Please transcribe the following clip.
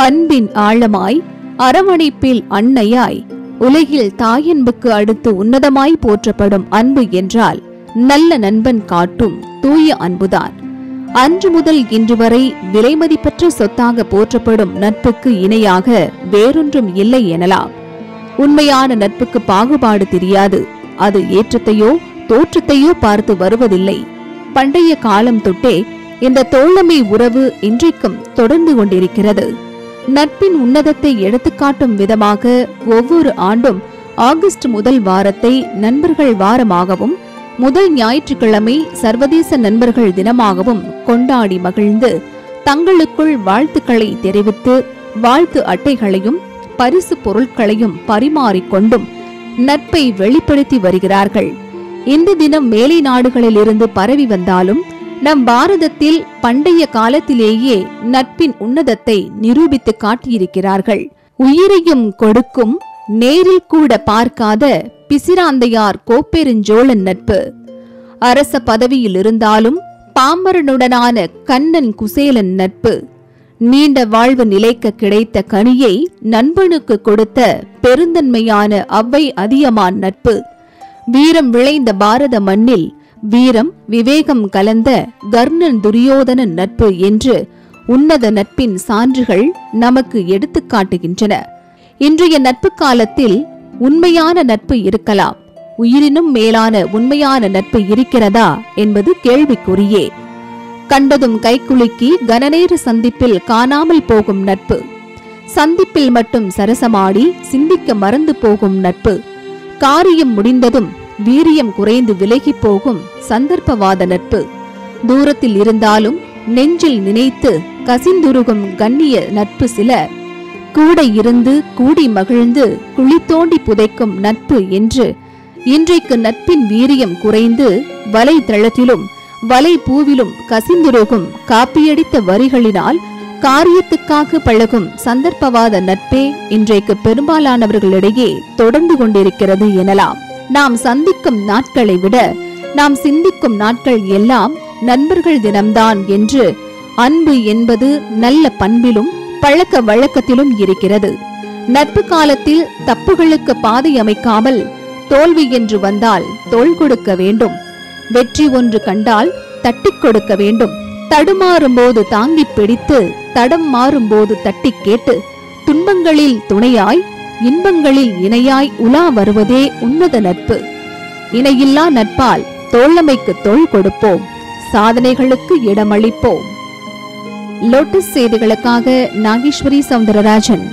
அன்பின் ஆழமாய் அரவணைப்பில் அன்னையாய் உலகில் தாயன்புக்கு அடுத்து உன்னதமாய் போற்றப்படும் அன்பு என்றால் நல்ல நண்பன் காட்டும் தூய அன்புதான். அன்று முதல் இன்று வரை விலைமதிப்பற்ற சொத்தாக போற்றப்படும் நட்புக்கு இணையாக வேறொன்றும் இல்லை எனலாம். உண்மையான நட்புக்கு பாகுபாடு தெரியாது. அது ஏற்றத்தையோ தோற்றத்தையோ பார்த்து வருவதில்லை. பண்டைய காலம் தொட்டே இந்த தோழமை உறவு இன்றைக்கும் தொடர்ந்து கொண்டிருக்கிறது. நட்பின் உன்னதத்தை எடுத்துக்காட்டும் விதமாக ஒவ்வொரு ஆண்டும் ஆகஸ்ட் முதல் வாரத்தை நண்பர்கள் வாரமாகவும் முதல் ஞாயிற்றுக்கிழமை சர்வதேச நண்பர்கள் தினமாகவும் கொண்டாடி மகிழ்ந்து தங்களுக்குள் வாழ்த்துக்களை தெரிவித்து வாழ்த்து அட்டைகளையும் பரிசு பொருட்களையும் பரிமாறிக்கொண்டும் நட்பை வெளிப்படுத்தி வருகிறார்கள். இந்த தினம் மேலை நாடுகளில் இருந்து பரவி வந்தாலும் நம் பாரதத்தில் பண்டைய காலத்திலேயே நட்பின் உன்னதத்தை நிரூபித்து காட்டியிருக்கிறார்கள். உயிரையும் கொடுக்கும் நேரில் கூட பார்க்காத பிசிராந்தையார் கோப்பெருஞ்சோழன் நட்பு. அரச பதவியில் இருந்தாலும் பாம்பரனுடனான கண்ணன் குசேலன் நட்பு. நீண்ட வாழ்வு நிலைக்க கிடைத்த கனியை நண்பனுக்கு கொடுத்த பெருந்தன்மையான அவ்வை அதியமான் நட்பு. வீரம் விளைந்த பாரத மண்ணில் வீரம் விவேகம் கலந்த கர்ணன் துரியோதனன் நட்பு என்று உன்னத நட்பின் சான்றுகள் நமக்கு எடுத்துக்காட்டுகின்றன. இன்றைய நட்பு காலத்தில் உண்மையான நட்பு இருக்கலாம், உயிரினும் மேலான உண்மையான நட்பு இருக்கிறதா என்பது கேள்விக்குறியே. கண்டதும் கைக்குலுக்கி கனநேர சந்திப்பில் காணாமல் போகும் நட்பு, சந்திப்பில் மட்டும் சரசமாடி சிந்திக்க மறந்து போகும் நட்பு, காரியம் முடிந்ததும் வீரியம் குறைந்து விலகி போகும் சந்தர்ப்பவாத நட்பு, தூரத்தில் இருந்தாலும் நெஞ்சில் நினைத்து கசிந்துருகும் கண்ணிய நட்பு சில, கூட இருந்து கூடி மகிழ்ந்து குழி தோண்டி புதைக்கும் நட்பு என்று இன்றைக்கு நட்பின் வீரியம் குறைந்து வலைதளத்திலும் வலை பூவிலும் கசிந்துருகும் காப்பியடித்த வரிகளினால் காரியத்துக்காக பழகும் சந்தர்ப்பவாத நட்பே இன்றைக்கு பெரும்பாலானவர்களிடையே தொடர்ந்து கொண்டிருக்கிறது எனலாம். நாம் சந்திக்கும் நாட்களை விட நாம் சிந்திக்கும் நாட்கள் எல்லாம் நண்பர்கள் தினம்தான் என்று அன்பு என்பது நல்ல பண்பிலும் பழக்க வழக்கத்திலும் இருக்கிறது. நட்பு காலத்தில் தப்புகளுக்கு பாதை அமைக்காமல் தோல்வி என்று வந்தால் தோள் கொடுக்க வேண்டும். வெற்றி ஒன்று கண்டால் தட்டிக் கொடுக்க வேண்டும். தடுமாறும் போது தாங்கி பிடித்து தடம் மாறும் போது தட்டி கேட்டு துன்பங்களில் துணையாய் இன்பங்களில் இணையாய் உலா வருவதே உன்னத நட்பு. இணையில்லா நட்பால் தோழமைக்கு தோள் கொடுப்போம், சாதனைகளுக்கு இடமளிப்போம். லோட்டஸ் செய்திகளுக்காக நாகேஸ்வரி சவுந்தரராஜன்.